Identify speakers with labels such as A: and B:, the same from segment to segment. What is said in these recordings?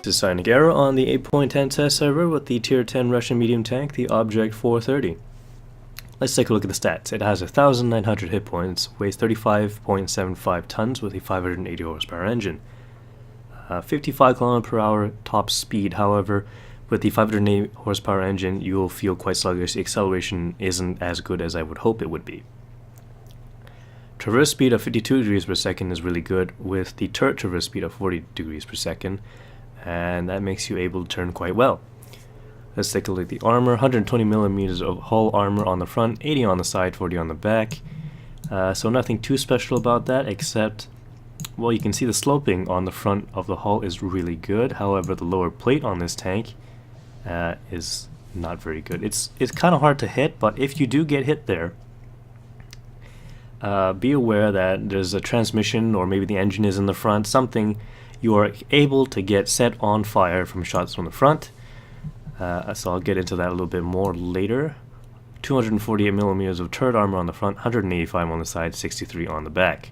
A: Designing error on the 8.10 test server with the tier 10 Russian medium tank, the Object 430. Let's take a look at the stats. It has 1,900 hit points, weighs 35.75 tons with a 580 horsepower engine. 55 km/h top speed, however, with the 580 horsepower engine, you will feel quite sluggish. The acceleration isn't as good as I would hope it would be. Traverse speed of 52 degrees per second is really good, with the turret traverse speed of 40 degrees per second, and that makes you able to turn quite well. Let's take a look at the armor. 120 millimeters of hull armor on the front, 80 on the side, 40 on the back. So nothing too special about that, except, well, you can see the sloping on the front of the hull is really good. However, the lower plate on this tank is not very good. It's kind of hard to hit, but if you do get hit there, be aware that there's a transmission, or maybe the engine is in the front, something you are able to get set on fire from shots from the front. So I'll get into that a little bit more later. 248 millimeters of turret armor on the front, 185 on the side, 63 on the back.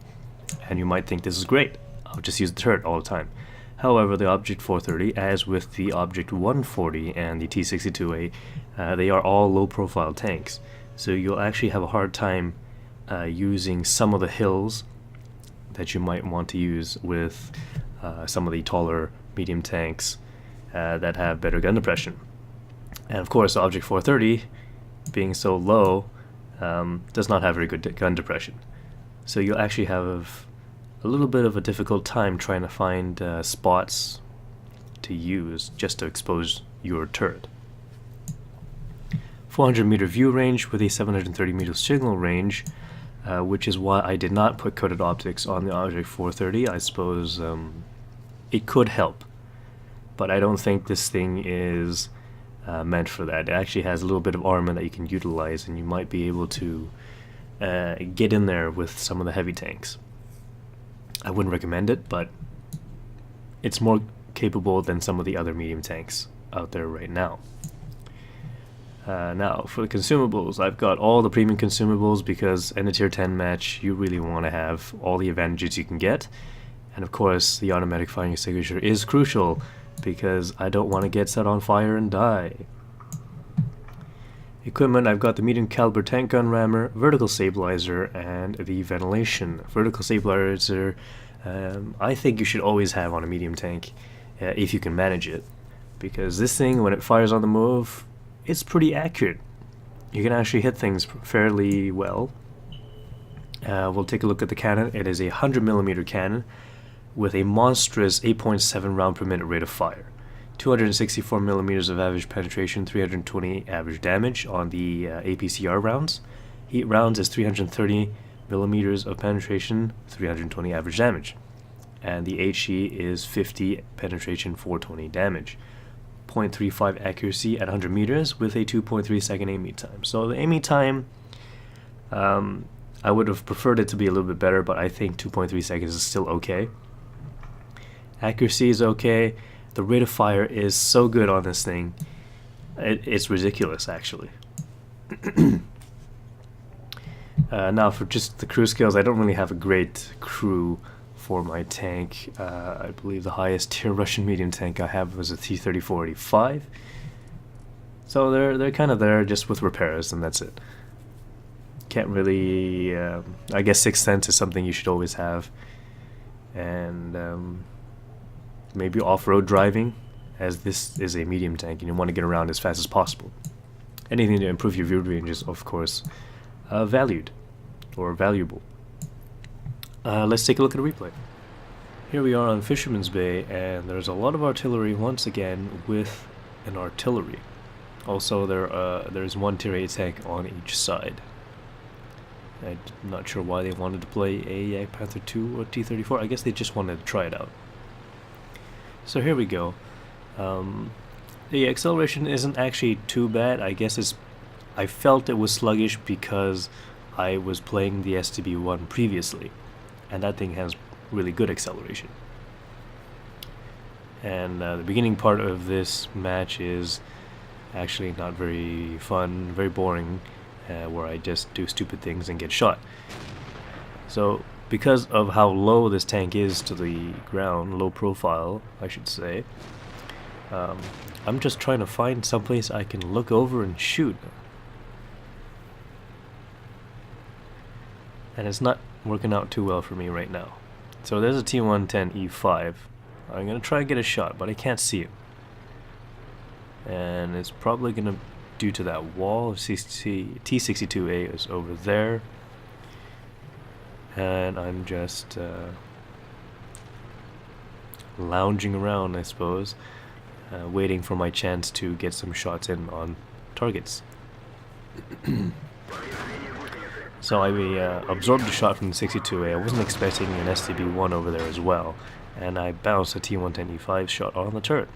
A: And you might think this is great. I'll just use the turret all the time. However, the Object 430, as with the Object 140 and the T62A, they are all low-profile tanks. So you'll actually have a hard time using some of the hills that you might want to use with some of the taller medium tanks that have better gun depression. And of course, the Object 430, being so low, does not have very good gun depression. So you'll actually have a little bit of a difficult time trying to find spots to use just to expose your turret. 400 meter view range with a 730 meter signal range, which is why I did not put coated optics on the Object 430. I suppose it could help, but I don't think this thing is meant for that. It actually has a little bit of armor that you can utilize, and you might be able to get in there with some of the heavy tanks. I wouldn't recommend it, but it's more capable than some of the other medium tanks out there right now. Now, for the consumables, I've got all the premium consumables because in a tier 10 match, you really want to have all the advantages you can get. And of course, the automatic firing extinguisher is crucial because I don't want to get set on fire and die. Equipment, I've got the medium caliber tank gun rammer, vertical stabilizer, and the ventilation. Vertical stabilizer, I think you should always have on a medium tank if you can manage it, because this thing, when it fires on the move, it's pretty accurate. You can actually hit things fairly well. We'll take a look at the cannon. It is a 100mm cannon with a monstrous 8.7 round per minute rate of fire. 264 millimeters of average penetration, 320 average damage on the APCR rounds. Heat rounds is 330 millimeters of penetration, 320 average damage. And the HE is 50 penetration, 420 damage. 0.35 accuracy at 100 meters with a 2.3 second aiming time. So the aiming time, I would have preferred it to be a little bit better, but I think 2.3 seconds is still okay. Accuracy is okay. The rate of fire is so good on this thing. It's ridiculous, actually. Now, for just the crew skills, I don't really have a great crew for my tank. I believe the highest tier Russian medium tank I have was a T-34-85. So they're kind of there just with repairs, and that's it. Can't really... I guess Sixth Sense is something you should always have. And... maybe off-road driving, as this is a medium tank and you want to get around as fast as possible. Anything to improve your view range is, of course, valued or valuable. Let's take a look at a replay. Here we are on Fisherman's Bay, and there's a lot of artillery once again with an artillery. Also, there's one tier 8 tank on each side. I'm not sure why they wanted to play a Panther 2 or T-34. I guess they just wanted to try it out. So here we go. The acceleration isn't actually too bad. I guess I felt it was sluggish because I was playing the STB-1 previously, and that thing has really good acceleration. And the beginning part of this match is actually not very fun, very boring, where I just do stupid things and get shot. So because of how low this tank is to the ground, low profile I should say, I'm just trying to find someplace I can look over and shoot. And it's not working out too well for me right now. So there's a T110E5. I'm gonna try and get a shot, but I can't see it. And it's probably gonna due to that wall of T62A is over there. And I'm just lounging around, I suppose, waiting for my chance to get some shots in on targets. So I absorbed a shot from the 62A. I wasn't expecting an STB-1 over there as well, and I bounced a T110E5 shot on the turret.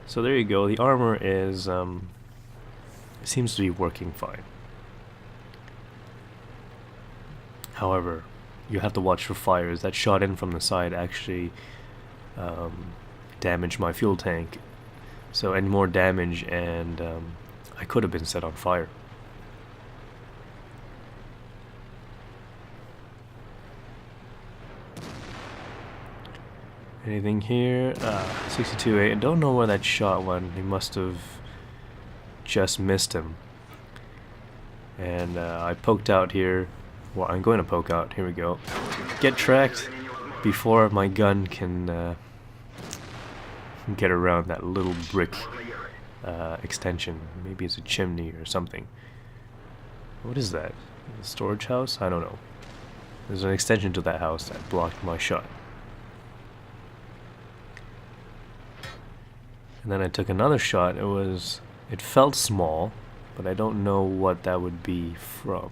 A: So there you go. The armor is seems to be working fine. However, you have to watch for fires. That shot in from the side actually damaged my fuel tank. So any more damage and I could have been set on fire. Anything here? 62A. I don't know where that shot went. He must have just missed him. And I poked out here. Well, I'm going to poke out. Here we go. Get tracked before my gun can get around that little brick extension. Maybe it's a chimney or something. What is that? A storage house? I don't know. There's an extension to that house that blocked my shot. And then I took another shot. It felt small, but I don't know what that would be from.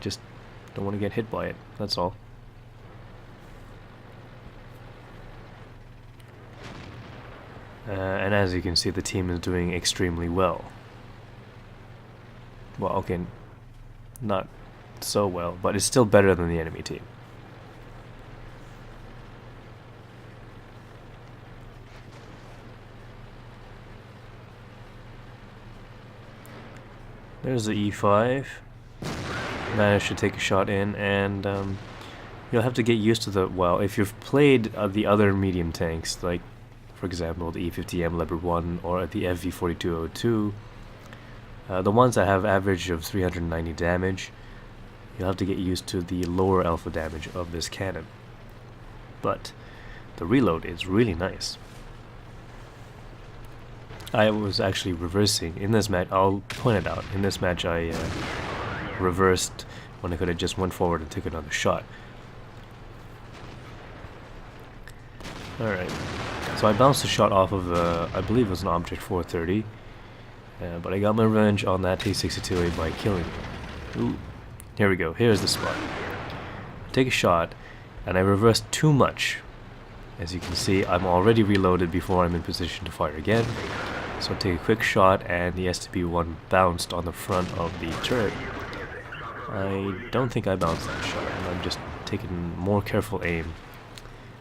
A: Just don't want to get hit by it, that's all. And as you can see, the team is doing extremely well. Well, okay, not so well, but it's still better than the enemy team. There's the E5. Managed to take a shot in, and you'll have to get used to the, well, if you've played the other medium tanks, like for example the E50M Leopard 1 or the FV4202, the ones that have average of 390 damage, you'll have to get used to the lower alpha damage of this cannon. But the reload is really nice. I was actually reversing in this match. I'll point it out. In this match I reversed when I could have just went forward and took another shot. Alright, so I bounced a shot off of I believe it was an Object 430, but I got my revenge on that T62A by killing it. Ooh, here we go. Here's the spot. I take a shot and I reversed too much. As you can see, I'm already reloaded before I'm in position to fire again. So I take a quick shot and the STB-1 bounced on the front of the turret. I don't think I bounced that shot, and I'm just taking more careful aim,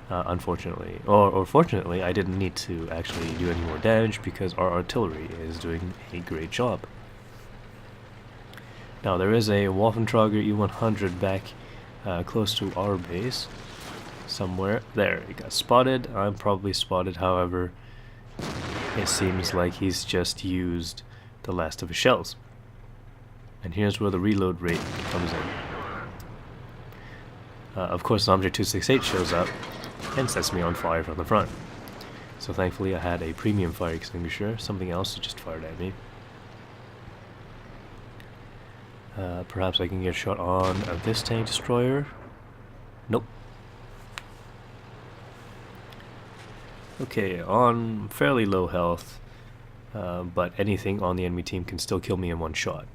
A: unfortunately. Or fortunately, I didn't need to actually do any more damage because our artillery is doing a great job. Now there is a Waffentrager E100 back close to our base. Somewhere. There, he got spotted. I'm probably spotted, however, it seems like he's just used the last of his shells. And here's where the reload rate comes in. Of course, Object 268 shows up and sets me on fire from the front. So thankfully I had a premium fire extinguisher. Something else just fired at me. Perhaps I can get a shot on this tank destroyer. Nope. Okay, on fairly low health, but anything on the enemy team can still kill me in one shot.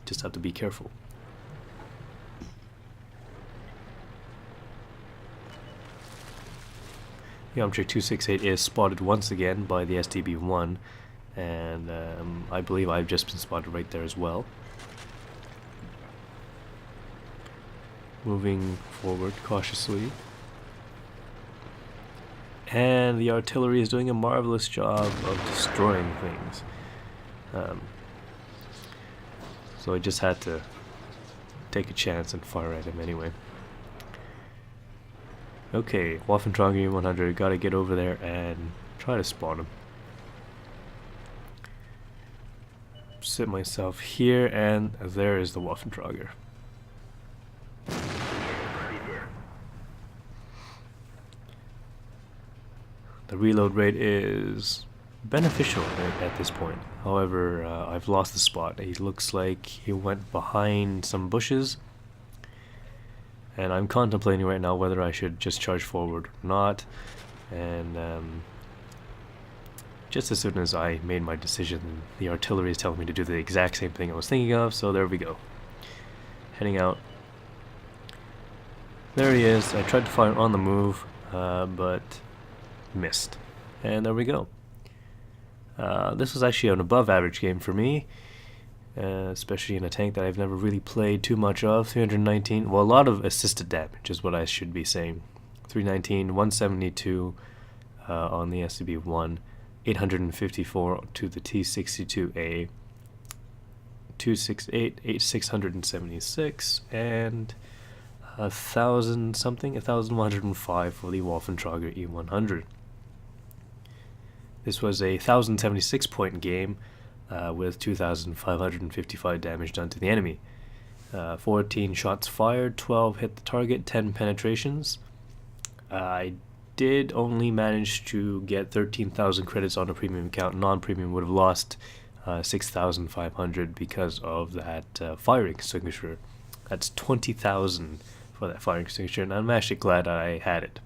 A: Just have to be careful. The Object 268 is spotted once again by the STB-1, and I believe I've just been spotted right there as well. Moving forward cautiously. And the artillery is doing a marvelous job of destroying things. So I just had to take a chance and fire at him anyway. Okay, Waffentrager 100, gotta get over there and try to spawn him. Sit myself here, and there is the Waffentrager. The reload rate is beneficial at this point. However, I've lost the spot. He looks like he went behind some bushes, and I'm contemplating right now whether I should just charge forward or not. And just as soon as I made my decision, the artillery is telling me to do the exact same thing I was thinking of, so there we go. Heading out. There he is. I tried to fire on the move, but missed. And there we go. This was actually an above average game for me, especially in a tank that I've never really played too much of. 319, well, a lot of assisted damage is what I should be saying. 319, 172 on the SCB-1, 854 to the T62A, 268, 676, and 1,105 for the Waffentrager E100. This was a 1,076 point game with 2,555 damage done to the enemy. 14 shots fired, 12 hit the target, 10 penetrations. I did only manage to get 13,000 credits on a premium account. Non-premium would have lost 6,500 because of that fire extinguisher. That's 20,000 for that fire extinguisher, and I'm actually glad I had it.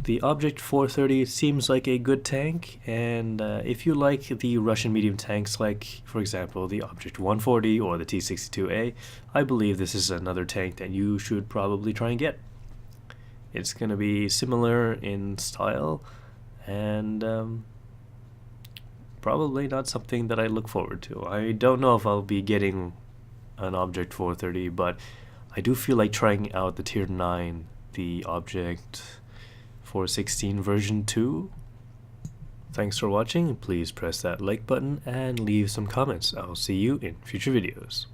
A: The Object 430 seems like a good tank, and if you like the Russian medium tanks, like for example the Object 140 or the T62A, I believe this is another tank that you should probably try and get. It's going to be similar in style, and probably not something that I look forward to. I don't know if I'll be getting an Object 430, but I do feel like trying out the Tier 9, the Object 416 version 2. Thanks for watching. Please press that like button and leave some comments. I'll see you in future videos.